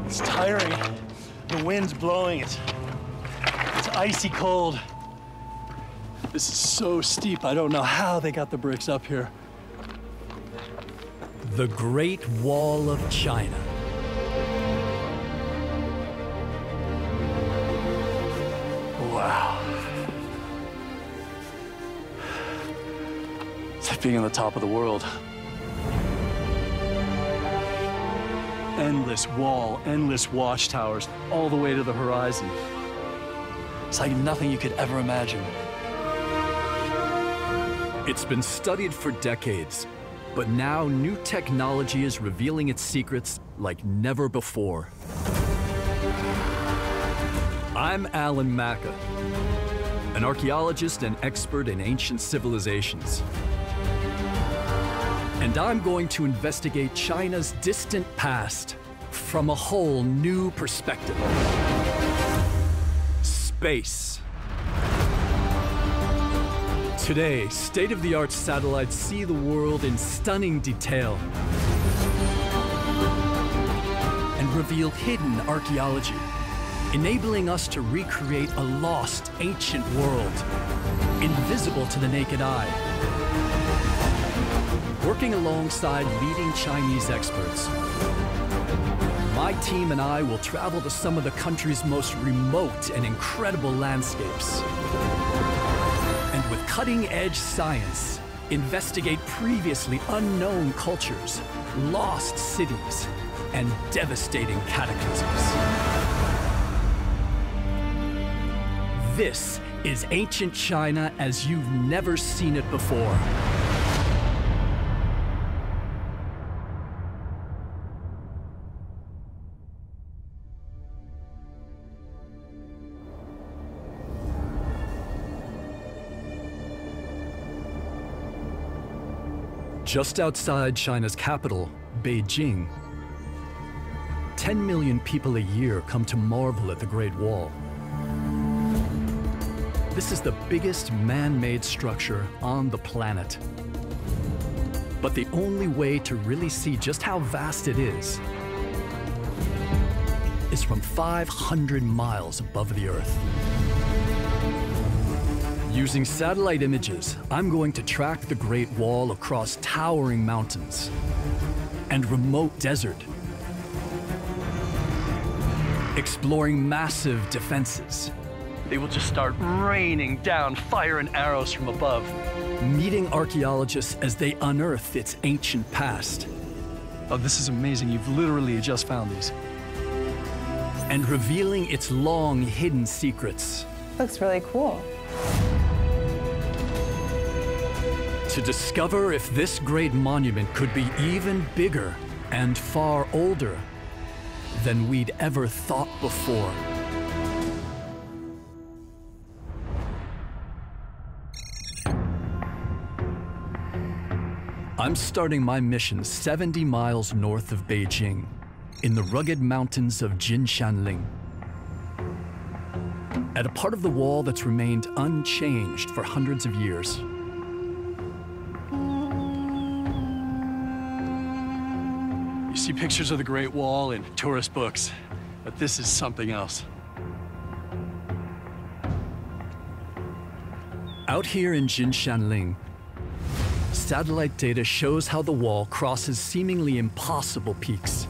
It's tiring. The wind's blowing. It's icy cold. This is so steep. I don't know how they got the bricks up here. The Great Wall of China. Wow. It's like being on the top of the world. Endless wall, endless watchtowers, all the way to the horizon. It's like nothing you could ever imagine. It's been studied for decades, but now new technology is revealing its secrets like never before. I'm Alan Macca, an archaeologist and expert in ancient civilizations. And I'm going to investigate China's distant past from a whole new perspective. Space. Today, state-of-the-art satellites see the world in stunning detail and reveal hidden archaeology, enabling us to recreate a lost ancient world, invisible to the naked eye. Working alongside leading Chinese experts, my team and I will travel to some of the country's most remote and incredible landscapes. And with cutting-edge science, investigate previously unknown cultures, lost cities, and devastating cataclysms. This is ancient China as you've never seen it before. Just outside China's capital, Beijing, 10 million people a year come to marvel at the Great Wall. This is the biggest man-made structure on the planet. But the only way to really see just how vast it is from 500 miles above the Earth. Using satellite images, I'm going to track the Great Wall across towering mountains and remote desert, exploring massive defenses. They will just start raining down fire and arrows from above. Meeting archaeologists as they unearth its ancient past. Oh, this is amazing. You've literally just found these. And revealing its long hidden secrets. Looks really cool. To discover if this great monument could be even bigger and far older than we'd ever thought before. I'm starting my mission 70 miles north of Beijing, in the rugged mountains of Jinshanling, at a part of the wall that's remained unchanged for hundreds of years. You see pictures of the Great Wall in tourist books, but this is something else. Out here in Jinshanling, satellite data shows how the wall crosses seemingly impossible peaks.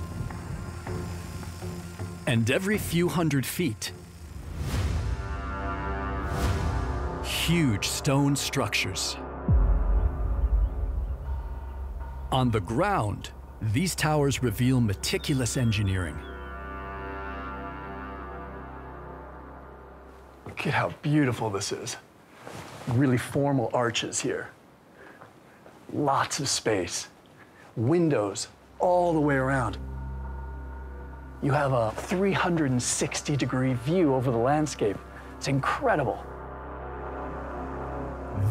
And every few hundred feet, huge stone structures. On the ground, these towers reveal meticulous engineering. Look at how beautiful this is. Really formal arches here. Lots of space. Windows all the way around. You have a 360-degree view over the landscape. It's incredible.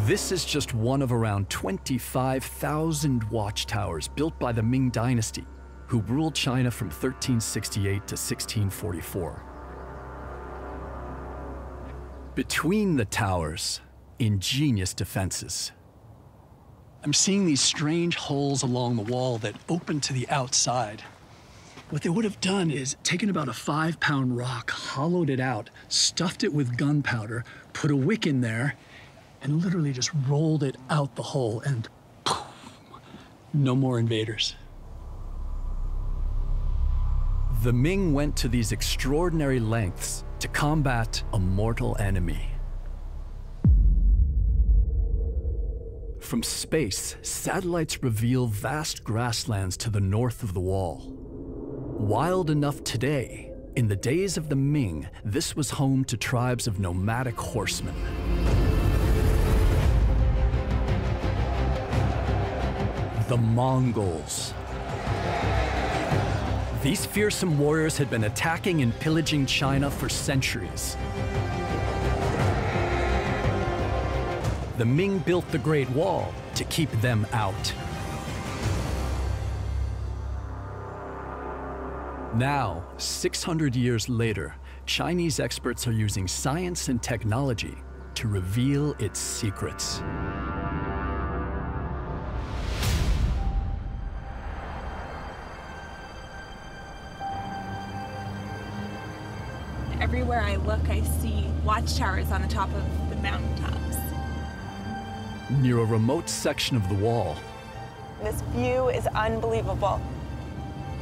This is just one of around 25,000 watchtowers built by the Ming Dynasty, who ruled China from 1368 to 1644. Between the towers, ingenious defenses. I'm seeing these strange holes along the wall that open to the outside. What they would have done is taken about a 5-pound rock, hollowed it out, stuffed it with gunpowder, put a wick in there, and literally just rolled it out the hole, and boom, no more invaders. The Ming went to these extraordinary lengths to combat a mortal enemy. From space, satellites reveal vast grasslands to the north of the wall. Wild enough today, in the days of the Ming, this was home to tribes of nomadic horsemen. The Mongols. These fearsome warriors had been attacking and pillaging China for centuries. The Ming built the Great Wall to keep them out. Now, 600 years later, Chinese experts are using science and technology to reveal its secrets. Everywhere I look, I see watchtowers on the top of the mountaintops. Near a remote section of the wall, This view is unbelievable.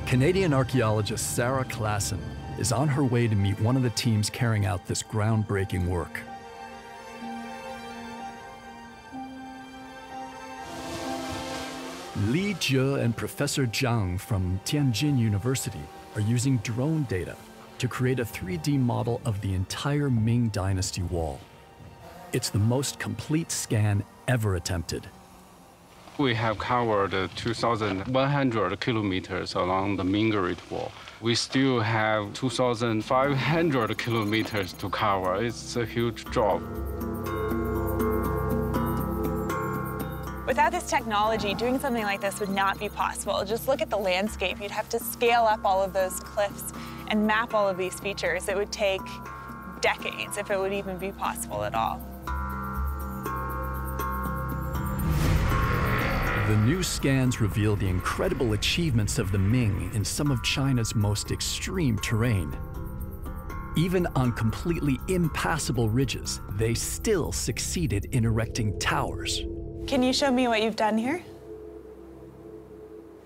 Canadian archaeologist Sarah Klassen is on her way to meet one of the teams carrying out this groundbreaking work. Li Jie and Professor Zhang from Tianjin University are using drone data to create a 3D model of the entire Ming Dynasty wall. It's the most complete scan ever attempted. We have covered 2,100 kilometers along the Ming Great Wall. We still have 2,500 kilometers to cover. It's a huge job. Without this technology, doing something like this would not be possible. Just look at the landscape. You'd have to scale up all of those cliffs and map all of these features. It would take decades if it would even be possible at all. The new scans reveal the incredible achievements of the Ming in some of China's most extreme terrain. Even on completely impassable ridges, they still succeeded in erecting towers. Can you show me what you've done here?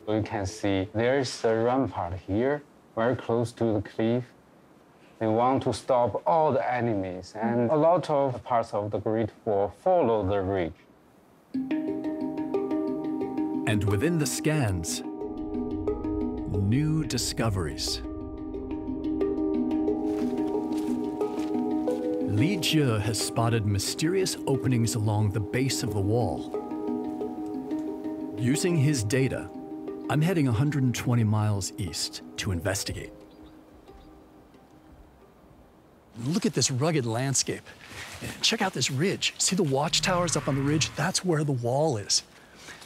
You can see there's a rampart here, very close to the cliff. They want to stop all the enemies, and a lot of parts of the Great Wall follow the ridge. And within the scans, new discoveries. Li Jie has spotted mysterious openings along the base of the wall. Using his data, I'm heading 120 miles east to investigate. Look at this rugged landscape. And check out this ridge. See the watchtowers up on the ridge? That's where the wall is.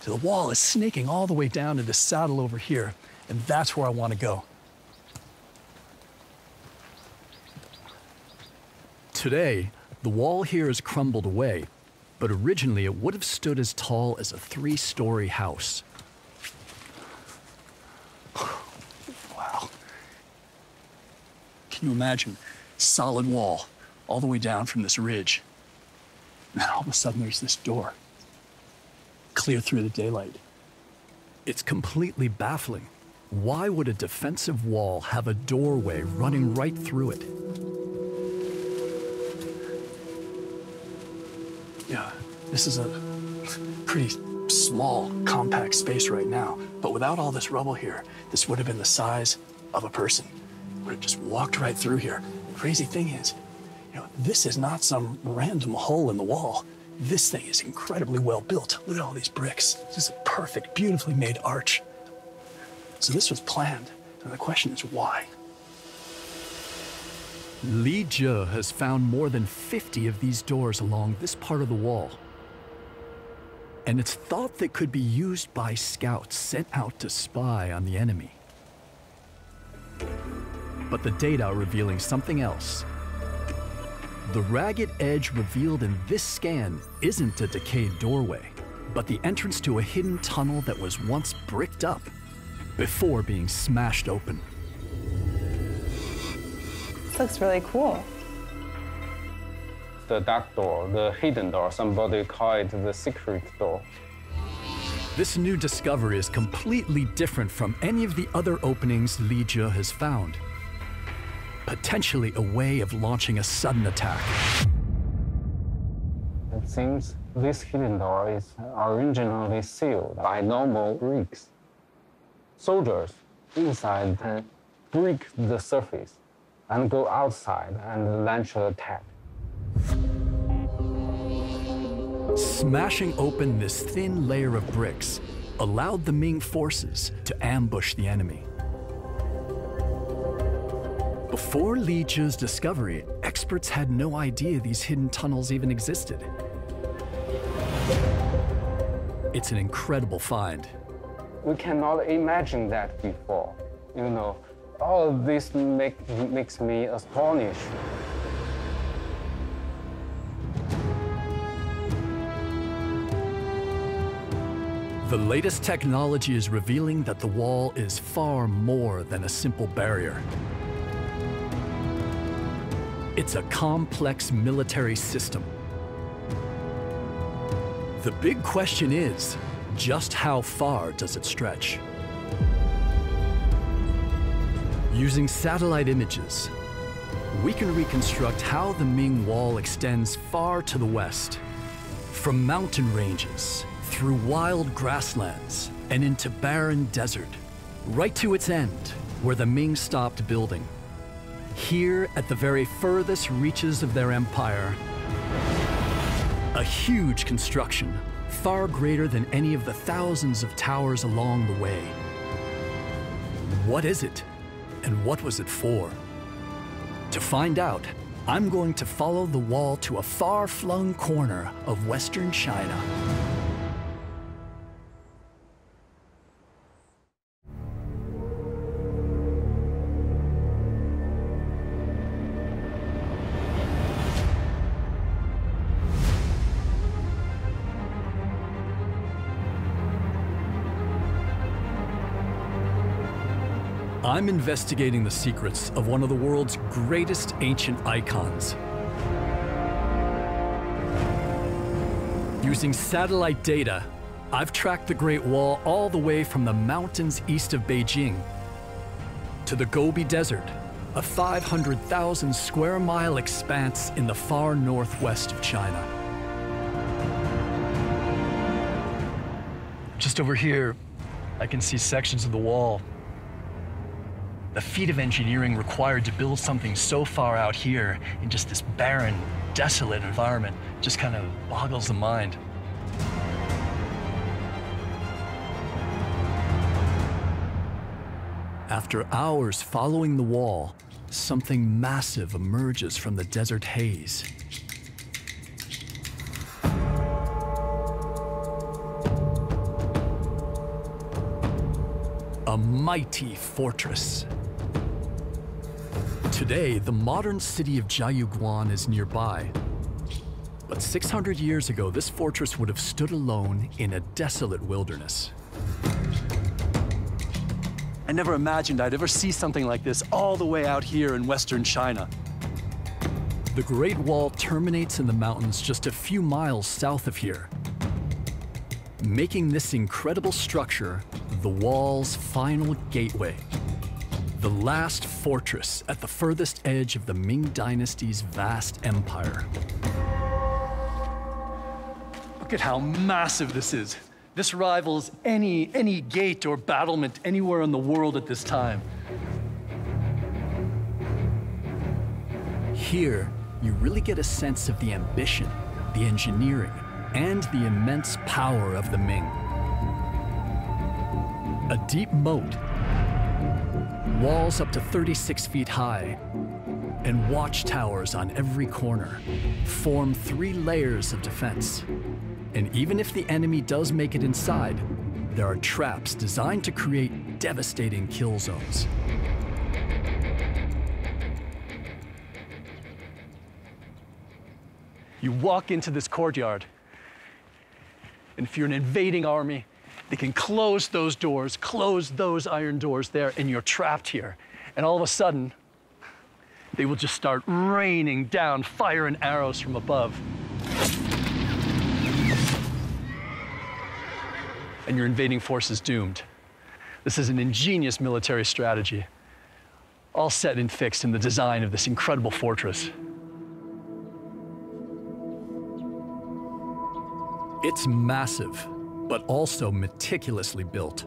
So the wall is snaking all the way down to this saddle over here, and that's where I want to go. Today, the wall here has crumbled away, but originally it would have stood as tall as a 3-story house. Wow. Can you imagine? Solid wall all the way down from this ridge. And then all of a sudden there's this door. Clear through the daylight. It's completely baffling. Why would a defensive wall have a doorway running right through it? Yeah, this is a pretty small, compact space right now. But without all this rubble here, this would have been the size of a person. Would have just walked right through here. The crazy thing is, this is not some random hole in the wall. This thing is incredibly well built. Look at all these bricks. This is a perfect, beautifully made arch. So this was planned. And the question is why? Li Jie has found more than 50 of these doors along this part of the wall. And it's thought they could be used by scouts sent out to spy on the enemy. But the data are revealing something else. The ragged edge revealed in this scan isn't a decayed doorway, but the entrance to a hidden tunnel that was once bricked up before being smashed open. This looks really cool. The dark door, the hidden door, somebody call it the secret door. This new discovery is completely different from any of the other openings Li Jie has found. Potentially a way of launching a sudden attack. It seems this hidden door is originally sealed by normal bricks. Soldiers inside can break the surface and go outside and launch an attack. Smashing open this thin layer of bricks allowed the Ming forces to ambush the enemy. Before Li Jie's discovery, experts had no idea these hidden tunnels even existed. It's an incredible find. We cannot imagine that before. You know, all of this makes me astonished. The latest technology is revealing that the wall is far more than a simple barrier. It's a complex military system. The big question is, just how far does it stretch? Using satellite images, we can reconstruct how the Ming Wall extends far to the west, from mountain ranges, through wild grasslands, and into barren desert, right to its end, where the Ming stopped building. Here, at the very furthest reaches of their empire, a huge construction, far greater than any of the thousands of towers along the way. What is it, and what was it for? To find out, I'm going to follow the wall to a far-flung corner of Western China. I'm investigating the secrets of one of the world's greatest ancient icons. Using satellite data, I've tracked the Great Wall all the way from the mountains east of Beijing to the Gobi Desert, a 500,000 square mile expanse in the far northwest of China. Just over here, I can see sections of the wall. The feat of engineering required to build something so far out here in just this barren, desolate environment just kind of boggles the mind. After hours following the wall, something massive emerges from the desert haze. A mighty fortress. Today, the modern city of Jiayuguan is nearby. But 600 years ago, this fortress would have stood alone in a desolate wilderness. I never imagined I'd ever see something like this all the way out here in Western China. The Great Wall terminates in the mountains just a few miles south of here, making this incredible structure the wall's final gateway. The last fortress at the furthest edge of the Ming Dynasty's vast empire. Look at how massive this is. This rivals any gate or battlement anywhere in the world at this time. Here, you really get a sense of the ambition, the engineering, and the immense power of the Ming. A deep moat, walls up to 36 feet high, and watchtowers on every corner form 3 layers of defense. And even if the enemy does make it inside, there are traps designed to create devastating kill zones. You walk into this courtyard, and if you're an invading army, they can close those doors, close those iron doors there, and you're trapped here. And all of a sudden, they will just start raining down fire and arrows from above. And your invading force is doomed. This is an ingenious military strategy, all set and fixed in the design of this incredible fortress. It's massive, but also meticulously built.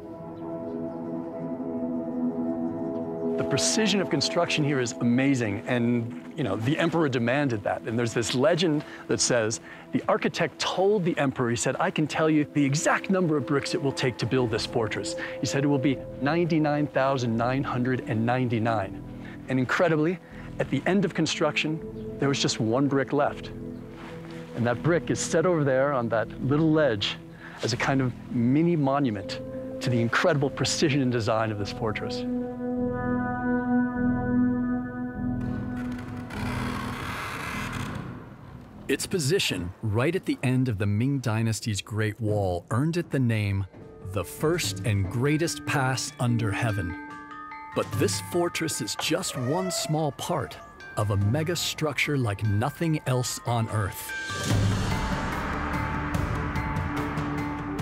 The precision of construction here is amazing, and the emperor demanded that. And there's this legend that says the architect told the emperor, he said, I can tell you the exact number of bricks it will take to build this fortress. He said it will be 99,999. And incredibly, at the end of construction, there was just one brick left. And that brick is set over there on that little ledge as a kind of mini monument to the incredible precision and design of this fortress. Its position right at the end of the Ming Dynasty's Great Wall earned it the name, the first and greatest pass under heaven. But this fortress is just one small part of a mega structure like nothing else on Earth.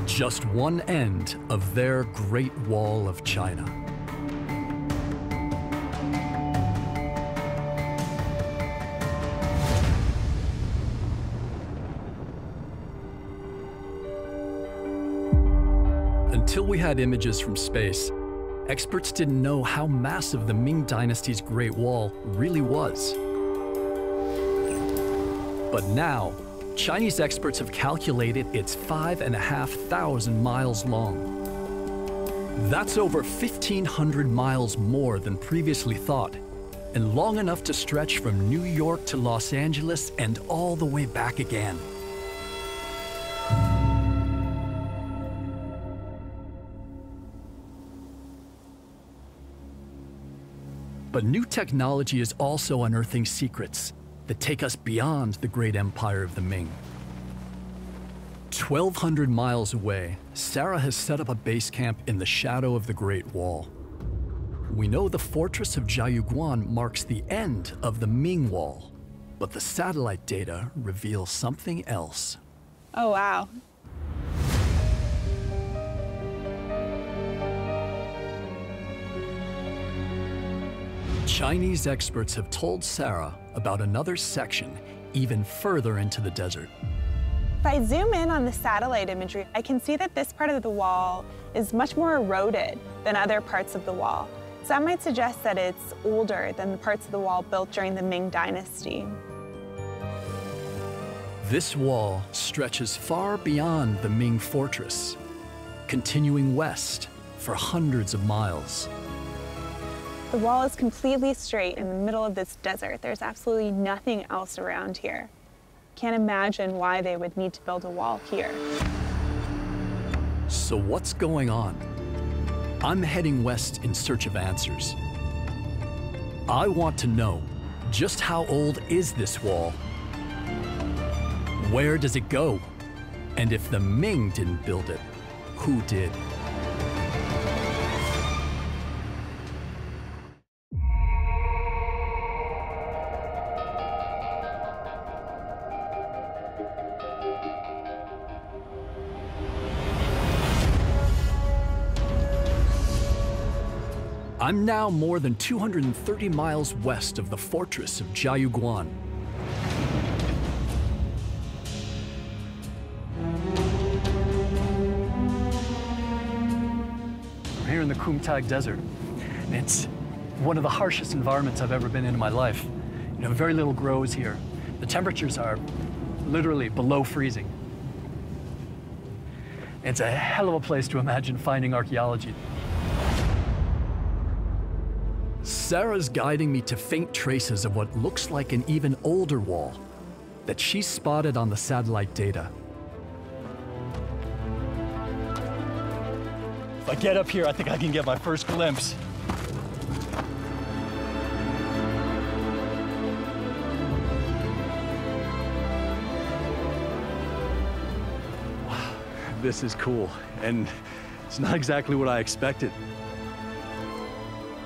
Just one end of their Great Wall of China. Until we had images from space, experts didn't know how massive the Ming Dynasty's Great Wall really was. But now, Chinese experts have calculated it's 5,500 miles long. That's over 1,500 miles more than previously thought, and long enough to stretch from New York to Los Angeles and all the way back again. But new technology is also unearthing secrets that take us beyond the great empire of the Ming. 1,200 miles away, Sarah has set up a base camp in the shadow of the Great Wall. We know the fortress of Jiayuguan marks the end of the Ming Wall, but the satellite data reveals something else. Oh, wow. Chinese experts have told Sarah about another section even further into the desert. If I zoom in on the satellite imagery, I can see that this part of the wall is much more eroded than other parts of the wall. So that might suggest that it's older than the parts of the wall built during the Ming Dynasty. This wall stretches far beyond the Ming fortress, continuing west for hundreds of miles. The wall is completely straight in the middle of this desert. There's absolutely nothing else around here. Can't imagine why they would need to build a wall here. So what's going on? I'm heading west in search of answers. I want to know, just how old is this wall? Where does it go? And if the Ming didn't build it, who did? I'm now more than 230 miles west of the fortress of Jiayuguan. We're here in the Kumtag Desert, and it's one of the harshest environments I've ever been in my life. Very little grows here. The temperatures are literally below freezing. It's a hell of a place to imagine finding archaeology. Sarah's guiding me to faint traces of what looks like an even older wall that she spotted on the satellite data. If I get up here, I think I can get my first glimpse. Wow, this is cool, and it's not exactly what I expected.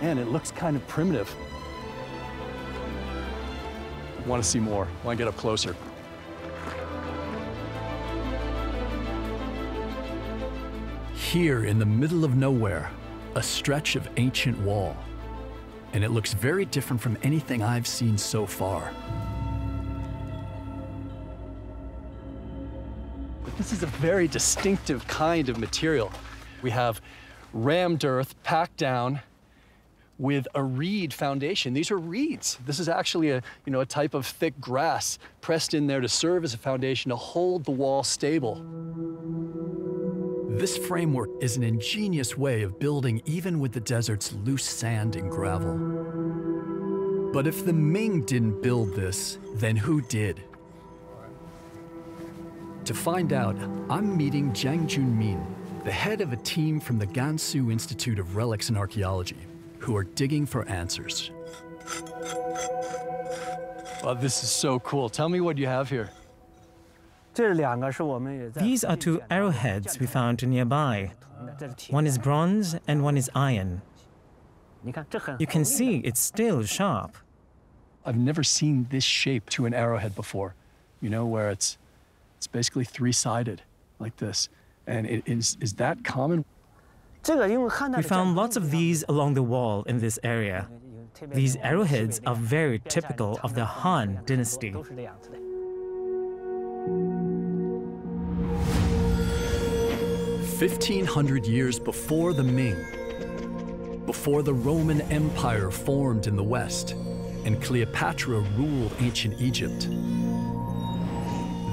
And it looks kind of primitive. Want to see more, want to get up closer. Here in the middle of nowhere, a stretch of ancient wall. And it looks very different from anything I've seen so far. This is a very distinctive kind of material. We have rammed earth packed down with a reed foundation. These are reeds. This is actually a type of thick grass pressed in there to serve as a foundation to hold the wall stable. This framework is an ingenious way of building even with the desert's loose sand and gravel. But if the Ming didn't build this, then who did? To find out, I'm meeting Jiang Junmin, the head of a team from the Gansu Institute of Relics and Archaeology, who are digging for answers. Wow, this is so cool. Tell me what you have here. These are two arrowheads we found nearby. One is bronze and one is iron. You can see it's still sharp. I've never seen this shape to an arrowhead before, where it's basically three-sided like this. And is that common? We found lots of these along the wall in this area. These arrowheads are very typical of the Han dynasty. 1,500 years before the Ming, before the Roman Empire formed in the West and Cleopatra ruled ancient Egypt,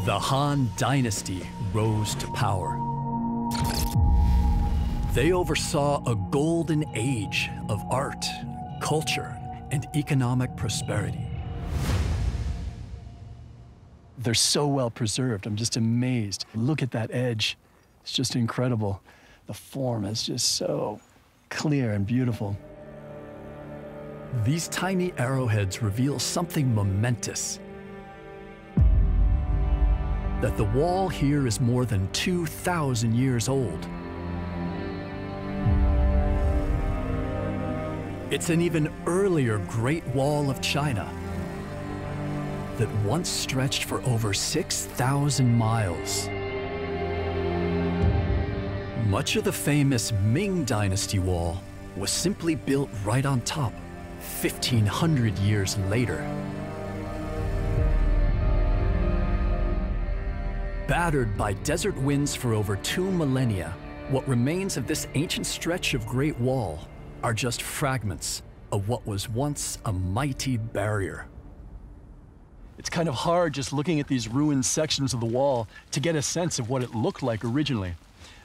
the Han Dynasty rose to power. They oversaw a golden age of art, culture, and economic prosperity. They're so well preserved. I'm just amazed. Look at that edge. It's just incredible. The form is just so clear and beautiful. These tiny arrowheads reveal something momentous. That the wall here is more than 2,000 years old. It's an even earlier Great Wall of China that once stretched for over 6,000 miles. Much of the famous Ming Dynasty wall was simply built right on top 1,500 years later. Battered by desert winds for over 2 millennia, what remains of this ancient stretch of Great Wall are just fragments of what was once a mighty barrier. It's kind of hard just looking at these ruined sections of the wall to get a sense of what it looked like originally.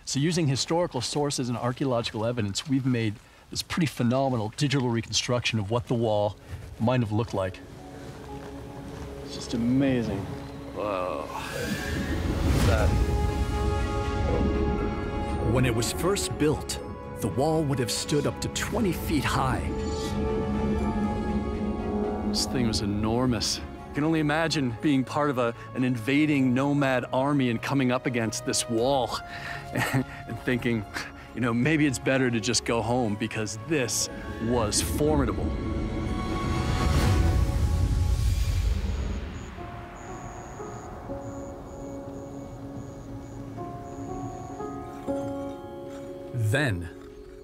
So using historical sources and archaeological evidence, we've made this pretty phenomenal digital reconstruction of what the wall might have looked like. It's just amazing. Whoa. Look at that. When it was first built, the wall would have stood up to 20 feet high. This thing was enormous. You can only imagine being part of an invading nomad army and coming up against this wall and thinking, maybe it's better to just go home because this was formidable. Then,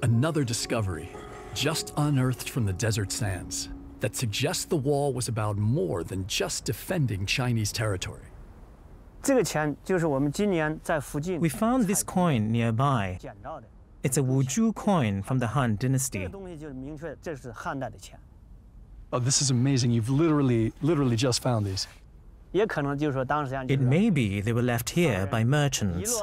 another discovery, just unearthed from the desert sands, that suggests the wall was about more than just defending Chinese territory. We found this coin nearby. It's a Wuzhou coin from the Han dynasty. Oh, this is amazing. You've literally just found these. It may be they were left here by merchants.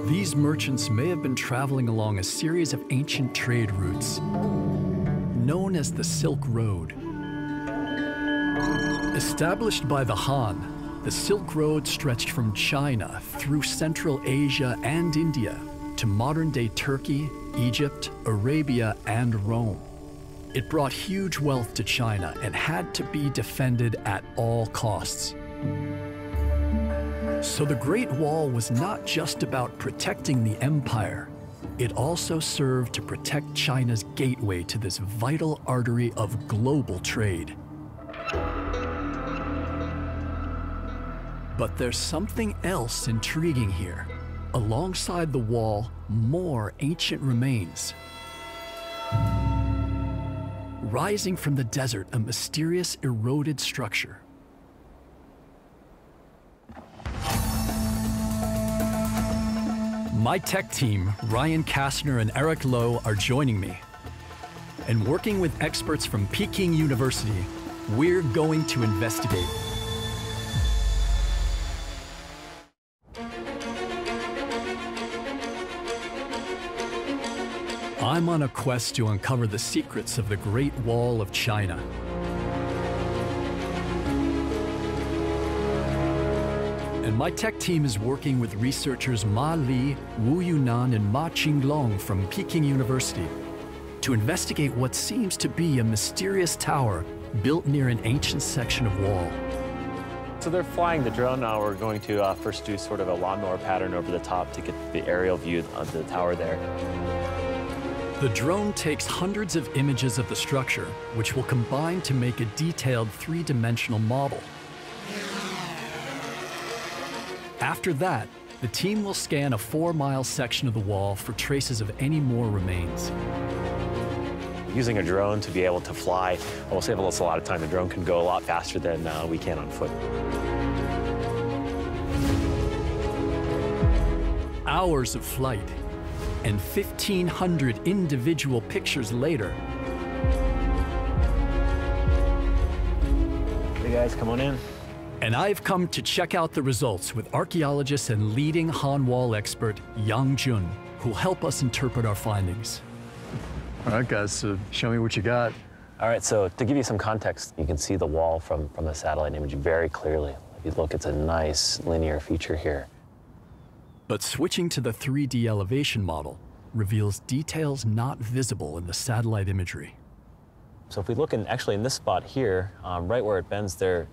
These merchants may have been traveling along a series of ancient trade routes, known as the Silk Road. Established by the Han, the Silk Road stretched from China through Central Asia and India to modern-day Turkey, Egypt, Arabia, and Rome. It brought huge wealth to China and had to be defended at all costs. So the Great Wall was not just about protecting the empire, it also served to protect China's gateway to this vital artery of global trade. But there's something else intriguing here. Alongside the wall, more ancient remains. Rising from the desert, a mysterious eroded structure. My tech team, Ryan Kastner and Eric Lowe, are joining me. And working with experts from Peking University, we're going to investigate. I'm on a quest to uncover the secrets of the Great Wall of China. And my tech team is working with researchers Ma Li, Wu Yunan, and Ma Qinglong from Peking University to investigate what seems to be a mysterious tower built near an ancient section of wall. So they're flying the drone now. We're going to first do sort of a lawnmower pattern over the top to get the aerial view of the tower there. The drone takes hundreds of images of the structure, which will combine to make a detailed three-dimensional model. After that, the team will scan a 4-mile section of the wall for traces of any more remains. Using a drone to be able to fly will save us a lot of time. The drone can go a lot faster than we can on foot. Hours of flight, and 1,500 individual pictures later. Hey guys, come on in. And I've come to check out the results with archaeologist and leading Han Wall expert Yang Jun, who'll help us interpret our findings. All right, guys, so show me what you got. All right, so to give you some context, you can see the wall from the satellite image very clearly. If you look, it's a nice linear feature here. But switching to the 3D elevation model reveals details not visible in the satellite imagery. So if we look actually in this spot here, right where it bends there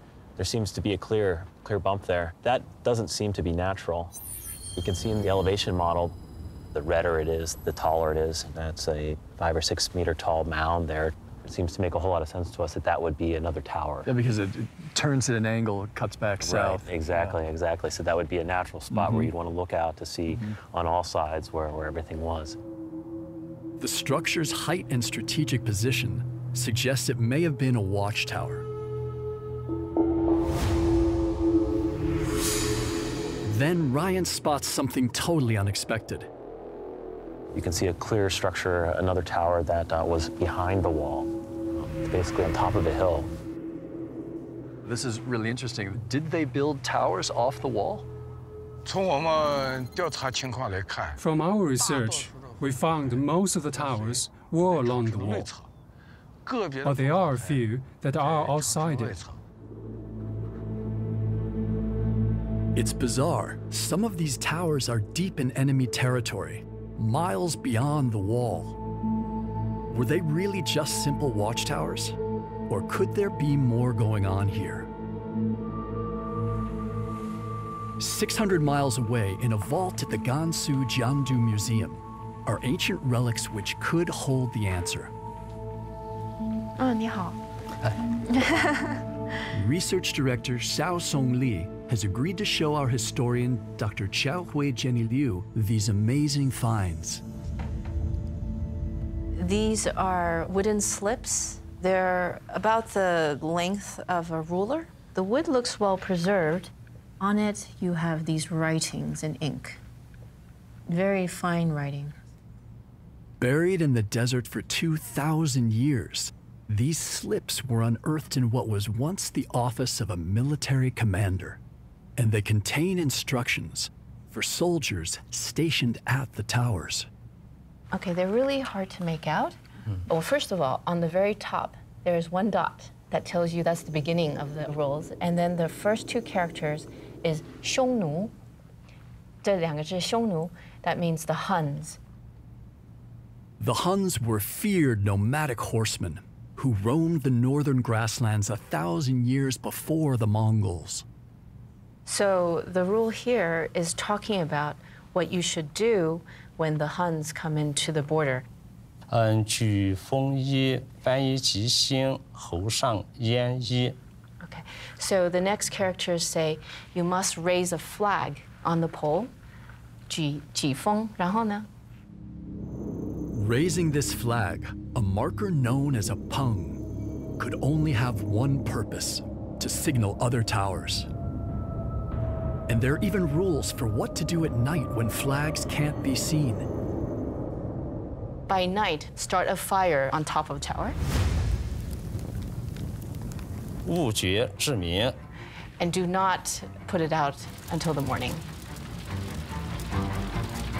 seems to be a clear bump there. That doesn't seem to be natural. You can see in the elevation model, the redder it is, the taller it is. That's a 5 or 6 meter tall mound there. It seems to make a whole lot of sense to us that that would be another tower. Yeah, because it turns at an angle, it cuts back south. Right, exactly, exactly. So that would be a natural spot where you'd want to look out to see on all sides where everything was. The structure's height and strategic position suggests it may have been a watchtower. Then Ryan spots something totally unexpected. You can see a clear structure, another tower that was behind the wall, basically on top of a hill. This is really interesting. Did they build towers off the wall? From our research, we found most of the towers were along the wall, but there are a few that are outside it. It's bizarre. Some of these towers are deep in enemy territory, miles beyond the wall. Were they really just simple watchtowers? Or could there be more going on here? 600 miles away, in a vault at the Gansu Jiangdu Museum, are ancient relics which could hold the answer. 你好。 Research director Xiao Song Li has agreed to show our historian, Dr. Xiaohui Jenny Liu, these amazing finds. These are wooden slips. They're about the length of a ruler. The wood looks well preserved. On it, you have these writings in ink. Very fine writing. Buried in the desert for 2,000 years, these slips were unearthed in what was once the office of a military commander, and they contain instructions for soldiers stationed at the towers. Okay, they're really hard to make out. Well, first of all, on the very top, there's one dot that tells you that's the beginning of the rules, and then the first two characters is 匈奴. 这两个是匈奴, that means the Huns. The Huns were feared nomadic horsemen who roamed the northern grasslands 1,000 years before the Mongols. So the rule here is talking about what you should do when the Huns come into the border. 举风衣，翻衣吉星，侯上烟衣。 Okay, so the next characters say you must raise a flag on the pole. 举风，然后呢？ Raising this flag, a marker known as a peng, could only have one purpose: to signal other towers. And there are even rules for what to do at night when flags can't be seen. By night, start a fire on top of a tower. 勿觉至明。 And do not put it out until the morning.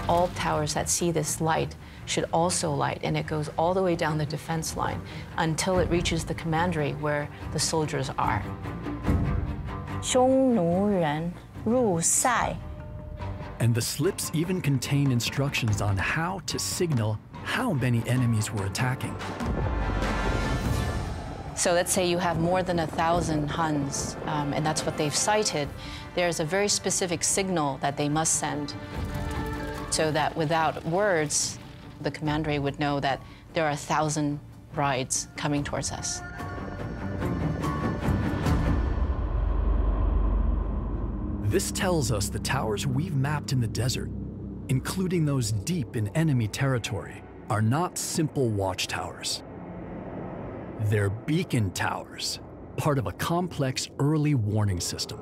All towers that see this light should also light, and it goes all the way down the defense line until it reaches the commandery where the soldiers are. 匈奴人入塞. And the slips even contain instructions on how to signal how many enemies were attacking. So let's say you have more than 1,000 Huns, and that's what they've cited. There's a very specific signal that they must send so that without words, the commandery would know that there are 1,000 brides coming towards us. This tells us the towers we've mapped in the desert, including those deep in enemy territory, are not simple watchtowers. They're beacon towers, part of a complex early warning system.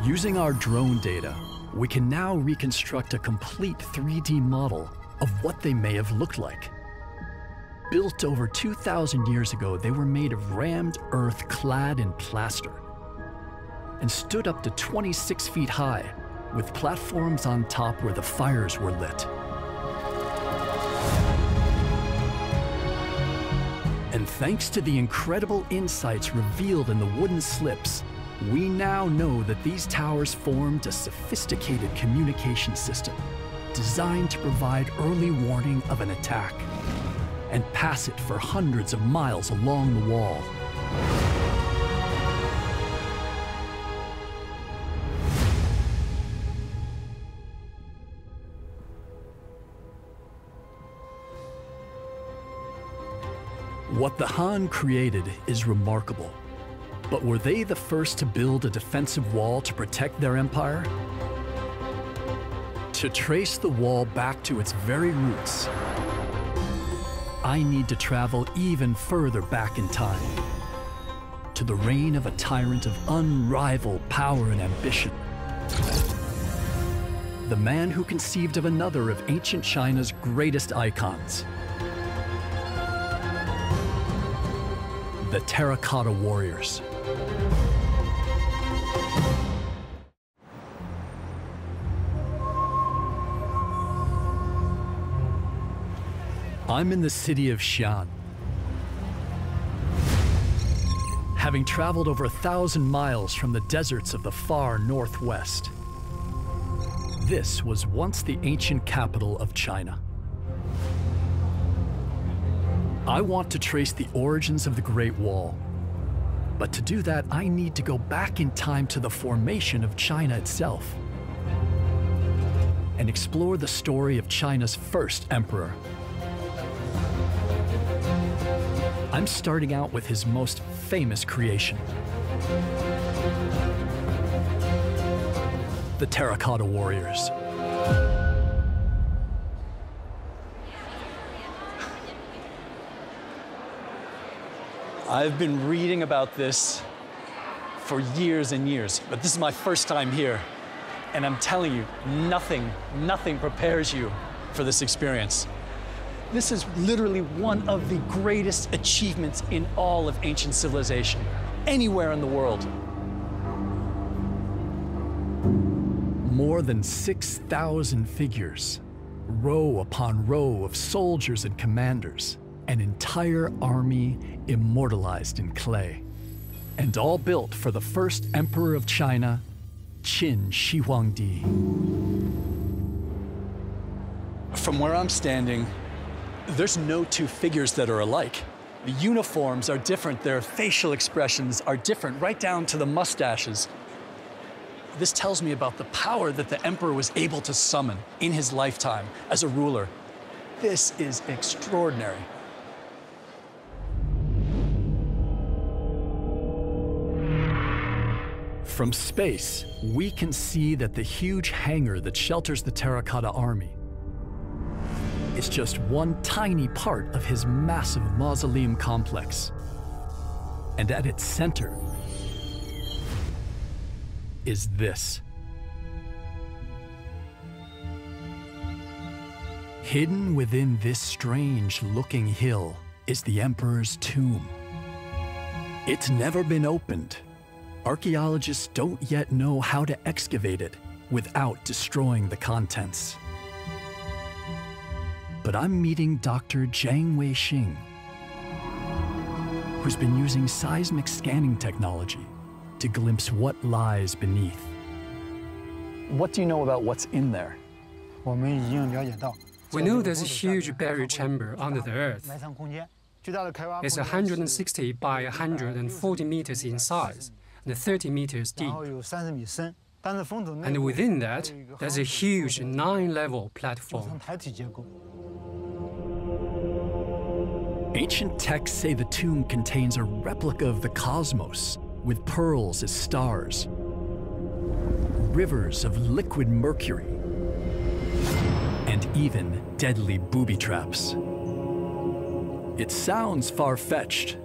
Using our drone data, we can now reconstruct a complete 3D model of what they may have looked like. Built over 2,000 years ago, they were made of rammed earth clad in plaster and stood up to 26 feet high, with platforms on top where the fires were lit. And thanks to the incredible insights revealed in the wooden slips, we now know that these towers formed a sophisticated communication system designed to provide early warning of an attack and pass it for hundreds of miles along the wall. What the Han created is remarkable, but were they the first to build a defensive wall to protect their empire? To trace the wall back to its very roots, I need to travel even further back in time, to the reign of a tyrant of unrivaled power and ambition. The man who conceived of another of ancient China's greatest icons, the Terracotta Warriors. I'm in the city of Xi'an. Having traveled over 1,000 miles from the deserts of the far northwest, this was once the ancient capital of China. I want to trace the origins of the Great Wall, but to do that, I need to go back in time to the formation of China itself and explore the story of China's first emperor. I'm starting out with his most famous creation, the Terracotta Warriors. I've been reading about this for years and years, but this is my first time here. And I'm telling you, nothing prepares you for this experience. This is literally one of the greatest achievements in all of ancient civilization, anywhere in the world. More than 6,000 figures, row upon row of soldiers and commanders, an entire army immortalized in clay, and all built for the first emperor of China, Qin Shi Huangdi. From where I'm standing, there's no two figures that are alike. The uniforms are different, their facial expressions are different, right down to the mustaches. This tells me about the power that the emperor was able to summon in his lifetime as a ruler. This is extraordinary. From space, we can see that the huge hangar that shelters the Terracotta Army is just one tiny part of his massive mausoleum complex. And at its center is this. Hidden within this strange-looking hill is the emperor's tomb. It's never been opened. Archaeologists don't yet know how to excavate it without destroying the contents. But I'm meeting Dr. Jiang Weixing, who's been using seismic scanning technology to glimpse what lies beneath. What do you know about what's in there? We know there's a huge burial chamber under the earth. It's 160 by 140 meters in size and 30 meters deep. And within that, there's a huge 9-level platform. Ancient texts say the tomb contains a replica of the cosmos, with pearls as stars, rivers of liquid mercury, and even deadly booby traps. It sounds far-fetched,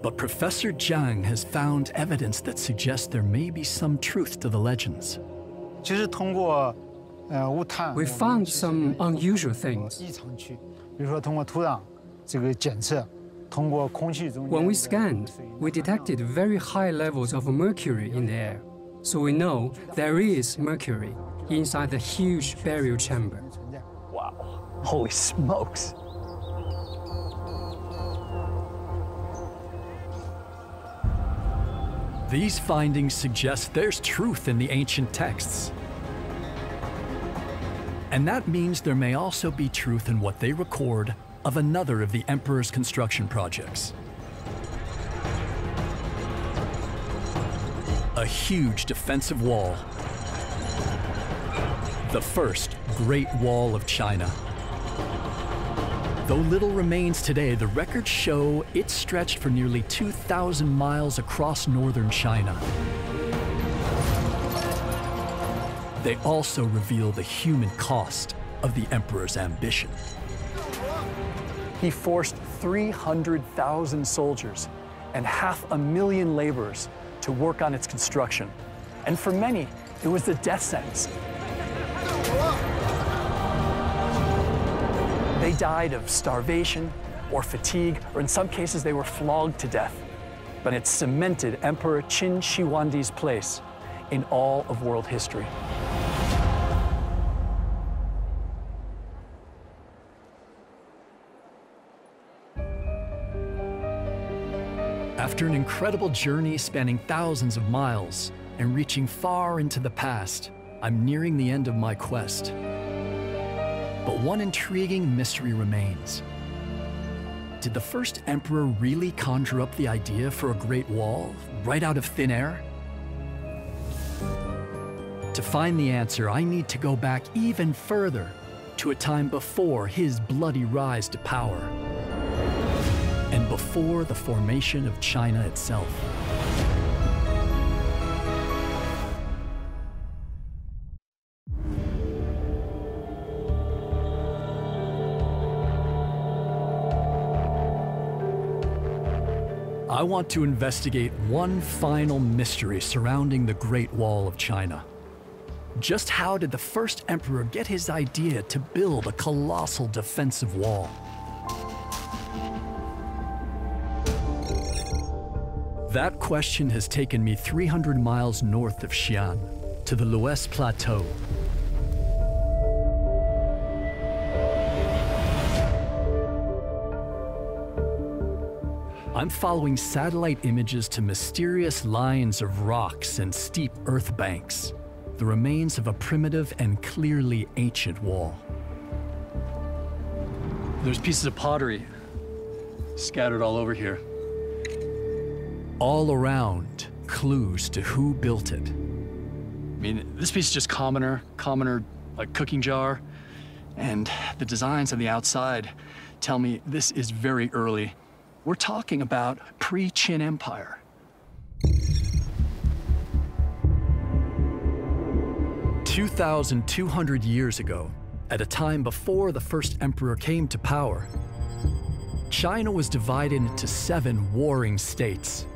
but Professor Jiang has found evidence that suggests there may be some truth to the legends. We found some unusual things. When we scanned, we detected very high levels of mercury in the air. So we know there is mercury inside the huge burial chamber. Wow, holy smokes. These findings suggest there's truth in the ancient texts. And that means there may also be truth in what they record of another of the emperor's construction projects. A huge defensive wall. The first Great Wall of China. Though little remains today, the records show it stretched for nearly 2,000 miles across northern China. They also reveal the human cost of the emperor's ambition. He forced 300,000 soldiers and 500,000 laborers to work on its construction. And for many, it was the death sentence. They died of starvation or fatigue, or in some cases they were flogged to death. But it cemented Emperor Qin Shi Huangdi's place in all of world history. After an incredible journey spanning thousands of miles and reaching far into the past, I'm nearing the end of my quest. But one intriguing mystery remains. Did the first emperor really conjure up the idea for a great wall right out of thin air? To find the answer, I need to go back even further to a time before his bloody rise to power and before the formation of China itself. I want to investigate one final mystery surrounding the Great Wall of China. Just how did the first emperor get his idea to build a colossal defensive wall? That question has taken me 300 miles north of Xi'an to the Luoyes Plateau. I'm following satellite images to mysterious lines of rocks and steep earth banks, the remains of a primitive and clearly ancient wall. There's pieces of pottery scattered all over here. All around, clues to who built it. mean, this piece is just commoner like cooking jar. And the designs on the outside tell me this is very early. We're talking about pre-Qin Empire. 2,200 years ago, at a time before the first emperor came to power, China was divided into 7 warring states.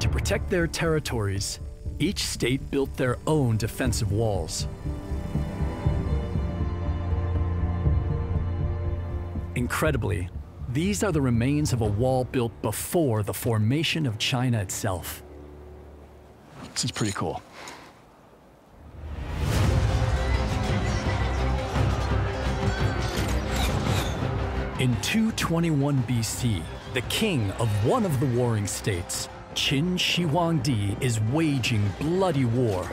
To protect their territories, each state built their own defensive walls. Incredibly, these are the remains of a wall built before the formation of China itself. This is pretty cool. In 221 BC, the king of one of the warring states, Qin Shi Huangdi, is waging bloody war.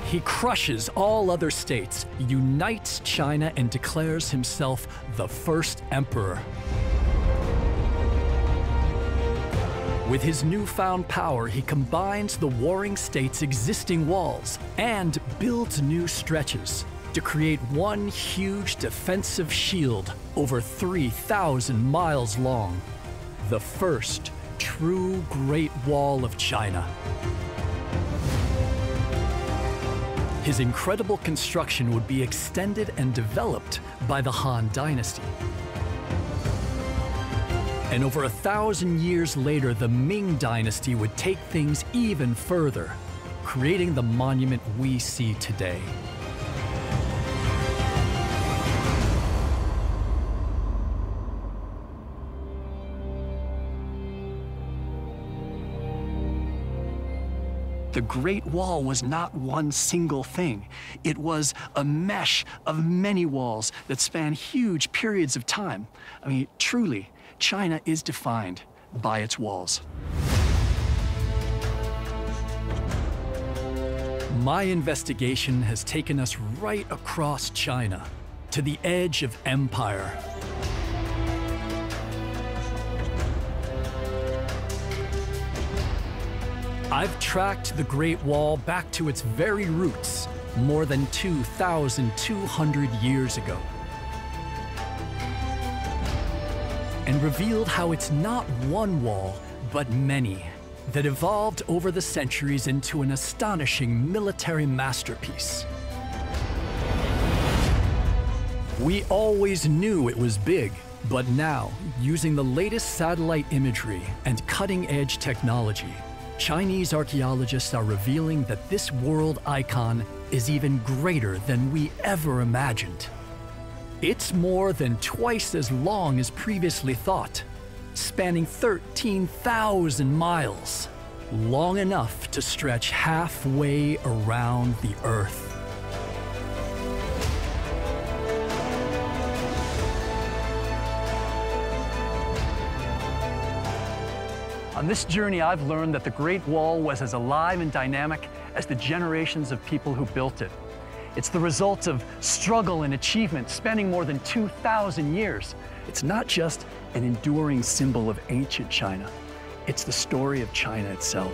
He crushes all other states, unites China, and declares himself the first emperor. With his newfound power, he combines the warring states' existing walls and builds new stretches to create one huge defensive shield over 3,000 miles long, the first true Great Wall of China. His incredible construction would be extended and developed by the Han Dynasty. And over 1,000 years later, the Ming Dynasty would take things even further, creating the monument we see today. The Great Wall was not one single thing. It was a mesh of many walls that span huge periods of time. I mean, truly, China is defined by its walls. My investigation has taken us right across China, to the edge of empire. I've tracked the Great Wall back to its very roots, more than 2,200 years ago, and revealed how it's not one wall, but many, that evolved over the centuries into an astonishing military masterpiece. We always knew it was big, but now, using the latest satellite imagery and cutting-edge technology, Chinese archaeologists are revealing that this world icon is even greater than we ever imagined. It's more than twice as long as previously thought, spanning 13,000 miles, long enough to stretch halfway around the Earth. On this journey, I've learned that the Great Wall was as alive and dynamic as the generations of people who built it. It's the result of struggle and achievement spanning more than 2,000 years. It's not just an enduring symbol of ancient China. It's the story of China itself.